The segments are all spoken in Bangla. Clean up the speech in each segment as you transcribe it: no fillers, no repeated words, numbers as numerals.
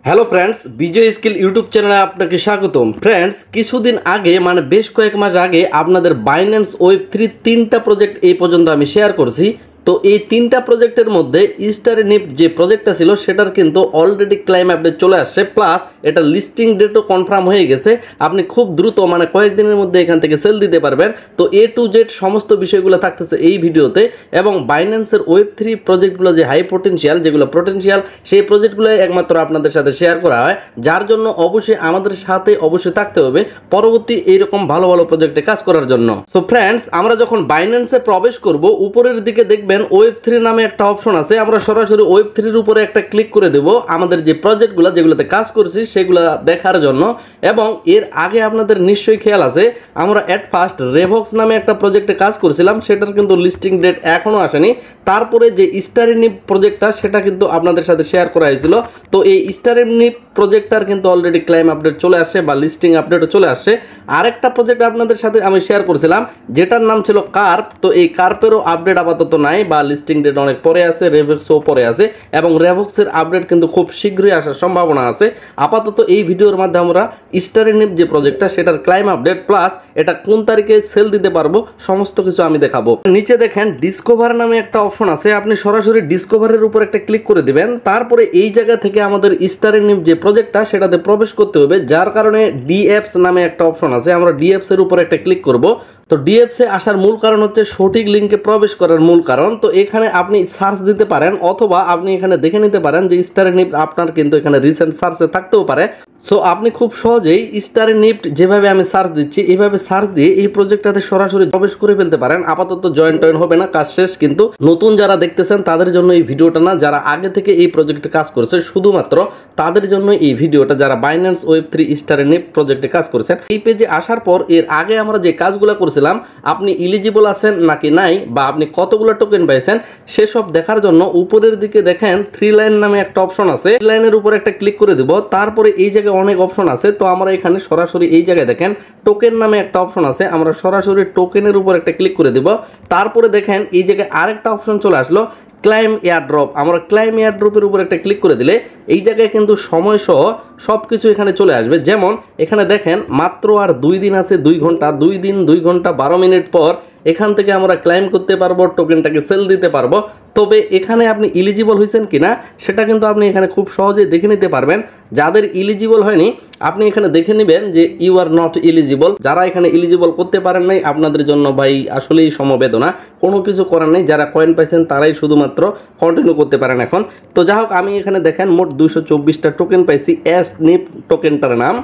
হ্যালো ফ্রেন্ডস, বিজয় স্কিল ইউটিউব চ্যানেলে আপনাকে স্বাগতম। ফ্রেন্ডস, কিছুদিন আগে বেশ কয়েক মাস আগে আপনাদের বাইন্যান্স ওয়েব3 তিনটা প্রজেক্ট এই পর্যন্ত আমি শেয়ার করছি। তো এই তিনটা প্রজেক্টের মধ্যে ইস্টারনিফট যে প্রজেক্টটা ছিল সেটার কিন্তু অলরেডি ক্লাইম আপডেট চলে আসছে, প্লাস এটা লিস্টিং ডেটও কনফার্ম হয়ে গেছে। আপনি খুব দ্রুত কয়েকদিনের মধ্যে এখান থেকে সেল দিতে পারবেন। তো এ টু জেড সমস্ত বিষয়গুলো থাকতেছে এই ভিডিওতে, এবং বাইন্যান্সের ওয়েব3 প্রজেক্টগুলো যে হাই পোটেনশিয়াল, যেগুলো পোটেনশিয়াল, সেই প্রজেক্টগুলো একমাত্র আপনাদের সাথে শেয়ার করা হয়, যার জন্য অবশ্যই আমাদের সাথে অবশ্যই থাকতে হবে পরবর্তী এইরকম ভালো ভালো প্রজেক্টে কাজ করার জন্য। সো ফ্রেন্ডস, আমরা যখন বাইন্যান্সে প্রবেশ করব, উপরের দিকে দেখবেন ওয়েব3 নামে একটা অপশন আছে। আমরা সরাসরি ওয়েব3 এর উপরে একটা ক্লিক করে দেব আমাদের যে প্রজেক্টগুলো যেগুলোতে কাজ করছি সেগুলো দেখার জন্য। এবং এর আগে আপনাদের নিশ্চয়ই খেয়াল আছে, আমরা এট ফার্স্ট রেভক্স নামে একটা প্রজেক্টে কাজ করছিলাম, সেটার কিন্তু লিস্টিং ডেট এখনো আসেনি। তারপরে যে ইস্টারনিফট প্রজেক্টটা সেটা কিন্তু আপনাদের সাথে শেয়ার করা হয়েছিল। তো এই ইস্টারনিফট প্রজেক্টটার কিন্তু অলরেডি ক্লাইম আপডেট চলে আসছে বা লিস্টিং আপডেটও চলে আসছে। আরেকটা প্রজেক্ট আপনাদের সাথে আমি শেয়ার করছিলাম যেটার নাম ছিল কার্প। তো এই কার্পেরও আপডেট আপাতত নাই বা লিস্টিং ডেট অনেক পরে আছে, রেভক্সও পরে আছে, এবং রেভক্সের আপডেট কিন্তু খুব শীঘ্রই আসার সম্ভাবনা আছে। আপাতত এই ভিডিওর মাধ্যমে আমরা ইস্টারনিফট যে প্রজেক্টটা সেটার ক্লাইম আপডেট প্লাস এটা কোন তারিখে সেল দিতে পারবো সমস্ত কিছু আমি দেখাবো। নিচে দেখেন ডিসকভার নামে একটা অপশন আছে, আপনি সরাসরি ডিসকভারের উপর একটা ক্লিক করে দিবেন। তারপরে এই জায়গা থেকে আমাদের ইস্টারনিফট যে প্রজেক্টটা সেটাতে প্রবেশ করতে হবে, যার কারণে ডিএপস নামে একটা অপশন আছে। আমরা ডিএপস এর উপর একটা ক্লিক করব। তো ডিএপসে আসার মূল কারণ হচ্ছে সঠিক লিঙ্কে প্রবেশ করার মূল কারণ। তো এখানে আপনি সার্চ দিতে পারেন, অথবা আপনি এখানে দেখে নিতে পারেন যে ইস্টারনিফট আপনার কিন্তু এখানে রিসেন্ট সার্চে থাকতেও পারে। সো আপনি খুব সহজেই ইস্টারনিফট যেভাবে আমি সার্চ দিচ্ছি এইভাবে সার্চ দিয়ে এই প্রজেক্টটাতে সরাসরি প্রবেশ করে ফেলতে পারেন। আপাতত জয়েন হবে না, কাজ শেষ। কিন্তু নতুন যারা দেখতেছেন তাদের জন্য এই ভিডিওটা না, যারা আগে থেকে এই প্রজেক্টে কাজ করছে শুধুমাত্র তাদের জন্য এই ভিডিওটা, যারা বাইন্যান্স ওয়েব3 ইস্টারনিফট প্রজেক্টে কাজ করছেন। এই পেজে আসার পর এর আগে আমরা যে কাজগুলো করছিলাম, আপনি এলিজিবল আছেন নাকি নাই, বা আপনি কতগুলো টোকেন পাইছেন সেসব দেখার জন্য উপরের দিকে দেখেন 3 লাইন নামে একটা অপশন আছে। 3 লাইনের উপর একটা ক্লিক করে দিব। তারপরে এই জায়গায় অনেক অপশন আছে। তো আমরা এখানে সরাসরি এই জায়গায় দেখেন টোকেন নামে একটা অপশন আছে, আমরা সরাসরি টোকেনের উপর একটা ক্লিক করে দিব। তারপরে দেখেন এই জায়গায় আরেকটা অপশন চলে আসলো, ক্লাইম এয়ারড্রপ। আমরা ক্লাইম এয়ারড্রপের উপর একটা ক্লিক করে দিলে এই জায়গায় কিন্তু সময় সহ সব কিছু এখানে চলে আসবে। যেমন এখানে দেখেন মাত্র আর 2 দিন আছে, 2 ঘন্টা, 2 দিন 2 ঘন্টা 12 মিনিট পর এখান থেকে আমরা ক্লাইম করতে পারবো, টোকেনটাকে সেল দিতে পারবো। তবে এখানে আপনি এলিজিবল হয়েছেন কিনা সেটা কিন্তু আপনি এখানে খুব সহজেই দেখে নিতে পারবেন। যাদের এলিজিবল হয়নি আপনি এখানে দেখে নেবেন যে ইউ আর নট এলিজিবল। যারা এখানে এলিজিবল করতে পারেন নাই আপনাদের জন্য ভাই আসলেই সমবেদনা, কোনো কিছু করার নেই। যারা কয়েন পাইছেন তারাই শুধুমাত্র কন্টিনিউ করতে পারেন এখন। তো যাই হোক, আমি এখানে দেখেন মোট 224টা টোকেন পাইছি। এসনিফট টোকেনটার নাম।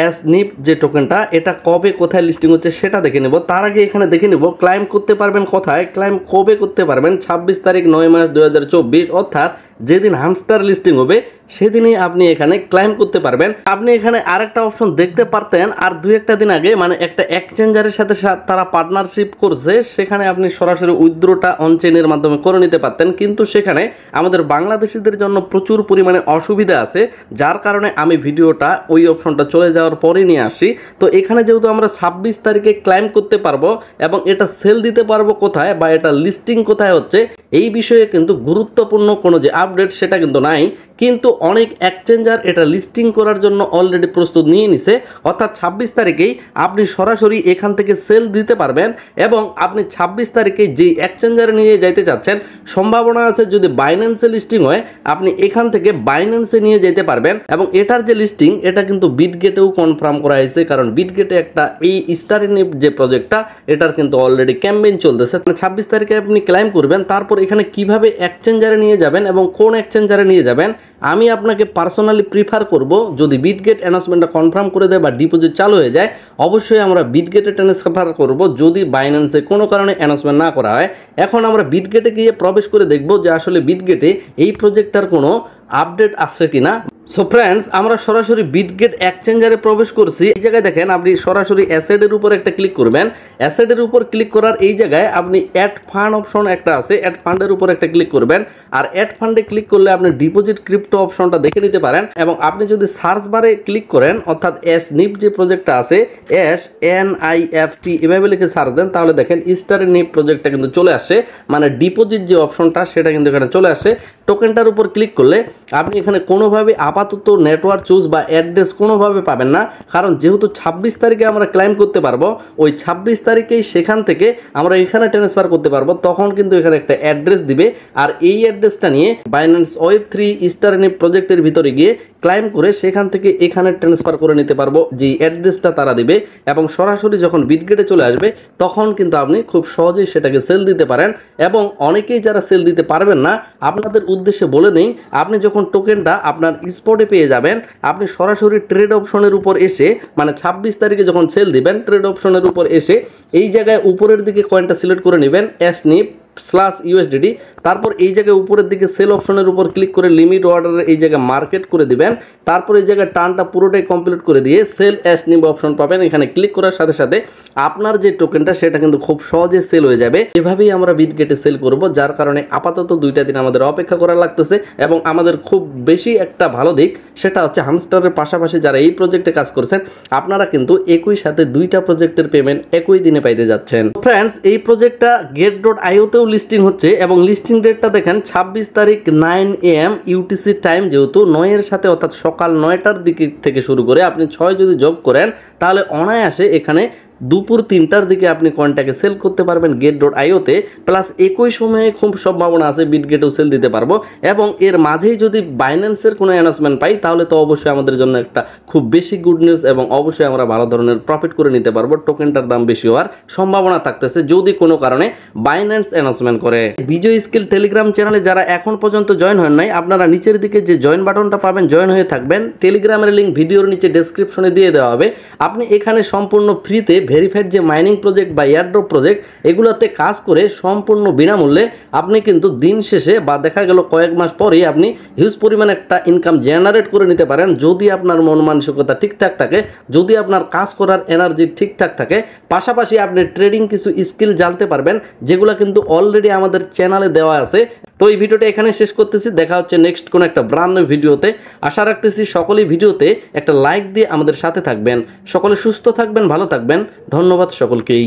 এসনিফট যে টোকেনটা, এটা কবে কোথায় লিস্টিং হচ্ছে সেটা দেখে নেব। তার আগে এখানে দেখে নেব ক্লাইম করতে পারবেন কোথায়, ক্লাইম কবে করতে পারবেন। 26 তারিখ 9 মাস 2024, অর্থাৎ যেদিন হামস্টার লিস্টিং হবে সেদিনই আপনি এখানে ক্লাইম করতে পারবেন। আপনি এখানে আরেকটা অপশন দেখতে পারতেন আর 2-1 দিন আগে, একটা এক্সচেঞ্জারের সাথে তারা পার্টনারশিপ করছে, সেখানে আপনি সরাসরি উইথড্রটা অনচেনের মাধ্যমে করে নিতে পারতেন। কিন্তু সেখানে আমাদের বাংলাদেশিদের জন্য প্রচুর পরিমাণে অসুবিধা আছে, যার কারণে আমি ভিডিওটা ওই অপশনটা চলে যাওয়ার পরে নিয়ে আসি। তো এখানে যেহেতু আমরা 26 তারিখে ক্লাইম করতে পারবো এবং এটা সেল দিতে পারবো কোথায় বা এটা লিস্টিং কোথায় হচ্ছে এই বিষয়ে কিন্তু গুরুত্বপূর্ণ কোনো যে আপডেট সেটা কিন্তু নাই। কিন্তু অনেক এক্সচেঞ্জার এটা লিস্টিং করার জন্য অলরেডি প্রস্তুত নিয়ে নিছে, অর্থাৎ 26 তারিখেই আপনি সরাসরি এখান থেকে সেল দিতে পারবেন। এবং আপনি 26 তারিখে যে এক্সচেঞ্জারে নিয়ে যাইতে চাচ্ছেন, সম্ভাবনা আছে যদি বাইন্যান্সে লিস্টিং হয় আপনি এখান থেকে বাইন্যান্সে নিয়ে যেতে পারবেন। এবং এটার যে লিস্টিং এটা কিন্তু বিটগেটেও কনফার্ম করা হয়েছে, কারণ বিটগেটে একটা এই ইস্টারনিফট যে প্রজেক্টটা এটার কিন্তু অলরেডি ক্যাম্পেইন চলতেছে। 26 তারিখে আপনি ক্লাইম করবেন। তারপর এখানে কিভাবে এক্সচেঞ্জারে নিয়ে যাবেন এবং কোন এক্সচেঞ্জারে নিয়ে যাবেন আমি আপনাকে পার্সোনালি প্রিফার করব, যদি বিটগেট অ্যানাউন্সমেন্টটা কনফার্ম করে দেয় বা ডিপোজিট চালু হয়ে যায় অবশ্যই আমরা বিটগেটে ট্রান্সফার করব, যদি বাইন্যান্সে কোনো কারণে অ্যানাউন্সমেন্ট না করা হয়। এখন আমরা বিটগেটে গিয়ে প্রবেশ করে দেখব যে আসলে বিটগেটে এই প্রজেক্টটার কোনো আপডেট আসছে কিনা। সো ফ্রেন্ডস, আমরা সরাসরি বিটগেট এক্সচেঞ্জারে প্রবেশ করছি। এই জায়গায় দেখেন আপনি সরাসরি অ্যাসেটের উপর একটা ক্লিক করবেন। অ্যাসেটের উপর ক্লিক করার এই জায়গায় আপনি অ্যাড ফান্ড অপশন একটা আছে, অ্যাড ফান্ডের উপর একটা ক্লিক করবেন। আর অ্যাড ফান্ডে ক্লিক করলে আপনি ডিপোজিট ক্রিপ্টো অপশনটা দেখে নিতে পারেন। এবং আপনি যদি সার্চ বারে ক্লিক করেন, অর্থাৎ এসনিফট যে প্রজেক্টটা আছে SNIFT এভাবে লিখে সার্চ দেন, তাহলে দেখেন ইস্টারনিফট প্রজেক্টটা কিন্তু চলে আসে, ডিপোজিট যে অপশনটা সেটা কিন্তু এখানে চলে আসে। টোকেনটার উপর ক্লিক করলে আপনি এখানে কোনোভাবে আপাতত নেটওয়ার্ক চুজ বা অ্যাড্রেস কোনোভাবে পাবেন না, কারণ যেহেতু 26 তারিখে আমরা ক্লাইম করতে পারবো, ওই 26 তারিখেই সেখান থেকে আমরা এখানে ট্রান্সফার করতে পারবো। তখন কিন্তু এখানে একটা অ্যাড্রেস দিবে, আর এই অ্যাড্রেসটা নিয়ে বাইন্যান্স ওয়েব3 স্টারনি প্রজেক্টের ভিতরে গিয়ে ক্লাইম করে সেখান থেকে এখানে ট্রান্সফার করে নিতে পারবো যে অ্যাড্রেসটা তারা দিবে, এবং সরাসরি যখন বিটগেটে চলে আসবে তখন কিন্তু আপনি খুব সহজেই সেটাকে সেল দিতে পারেন। এবং অনেকেই যারা সেল দিতে পারবেন না, আপনাদের উদ্দেশ্যে বলে নেই, আপনি যখন টোকেনটা আপনার স্পটে পেয়ে যাবেন, আপনি সরাসরি ট্রেড অপশনের উপর এসে, মানে 26 তারিখে যখন সেল দিবেন ট্রেড অপশনের উপর এসে এই জায়গায় উপরের দিকে কয়েনটা সিলেক্ট করে নেবেন SNIP/USDT, তারপর এই জায়গায় উপরের দিকে সেল অপশনের উপর ক্লিক করে লিমিট অর্ডারের এই জায়গায় মার্কেট করে দিবেন। তারপর এই জায়গায় টার্নটা পুরোটাই কমপ্লিট করে দিয়ে সেল SNIP অপশন পাবেন। এখানে ক্লিক করার সাথে সাথে আপনার যে টোকেনটা সেটা কিন্তু খুব সহজে সেল হয়ে যাবে। এভাবেই আমরা বিটগেটে সেল করব, যার কারণে আপাতত 2টা দিন আমাদের অপেক্ষা করা লাগতেছে। এবং আমাদের খুব বেশি একটা ভালো দিক সেটা হচ্ছে হামস্টারের পাশাপাশি যারা এই প্রজেক্টে কাজ করছেন আপনারা কিন্তু একই সাথে 2টা প্রজেক্টের পেমেন্ট একই দিনে পাইতে যাচ্ছেন। ফ্রেন্ডস, এই প্রজেক্টটা get.io তেও লিস্টিং হচ্ছে, এবং লিস্টিং ডেটটা দেখেন 26 তারিখ 9 AM UTC টাইম, যেহেতু 9-এর সাথে অর্থাৎ সকাল 9টার দিকে থেকে শুরু করে আপনি 6 যদি যোগ করেন তাহলে অনায়াসে এখানে দুপুর 3টার দিকে আপনি কয়েনটাকে সেল করতে পারবেন get.io তে। প্লাস একই সময়ে খুব সম্ভাবনা আছে বিটগেটেও সেল দিতে পারবো, এবং এর মাঝেই যদি বাইন্যান্সের কোনো অ্যানাউন্সমেন্ট পাই তাহলে তো অবশ্যই আমাদের জন্য একটা খুব বেশি গুড নিউজ, এবং অবশ্যই আমরা ভালো ধরনের প্রফিট করে নিতে পারবো। টোকেনটার দাম বেশি হওয়ার সম্ভাবনা থাকতেছে যদি কোনো কারণে বাইন্যান্স অ্যানাউন্সমেন্ট করে। বিজয় স্কিল টেলিগ্রাম চ্যানেলে যারা এখন পর্যন্ত জয়েন হন নাই, আপনারা নিচের দিকে যে জয়েন বাটনটা পাবেন জয়েন হয়ে থাকবেন। টেলিগ্রামের লিঙ্ক ভিডিওর নিচে ডেসক্রিপশনে দিয়ে দেওয়া হবে। আপনি এখানে সম্পূর্ণ ফ্রিতে ভেরিফাইড যে মাইনিং প্রজেক্ট বা এয়ারড্রপ প্রজেক্ট এগুলোতে কাজ করে সম্পূর্ণ বিনামূল্যে আপনি কিন্তু দিন শেষে বা দেখা গেল কয়েক মাস পরেই আপনি হিউজ পরিমাণে একটা ইনকাম জেনারেট করে নিতে পারেন, যদি আপনার মন মানসিকতা ঠিকঠাক থাকে, যদি আপনার কাজ করার এনার্জি ঠিকঠাক থাকে। পাশাপাশি আপনি ট্রেডিং কিছু স্কিল জানতে পারবেন যেগুলো কিন্তু অলরেডি আমাদের চ্যানেলে দেওয়া আছে। তো এই ভিডিওটা এখানে শেষ করতেছি, দেখা হচ্ছে নেক্সট কোনো একটা ব্র্যান্ড নিউ ভিডিওতে। আশা রাখতেছি সকলেই ভিডিওতে একটা লাইক দিয়ে আমাদের সাথে থাকবেন। সকলে সুস্থ থাকবেন, ভালো থাকবেন। ধন্যবাদ সকলকেই।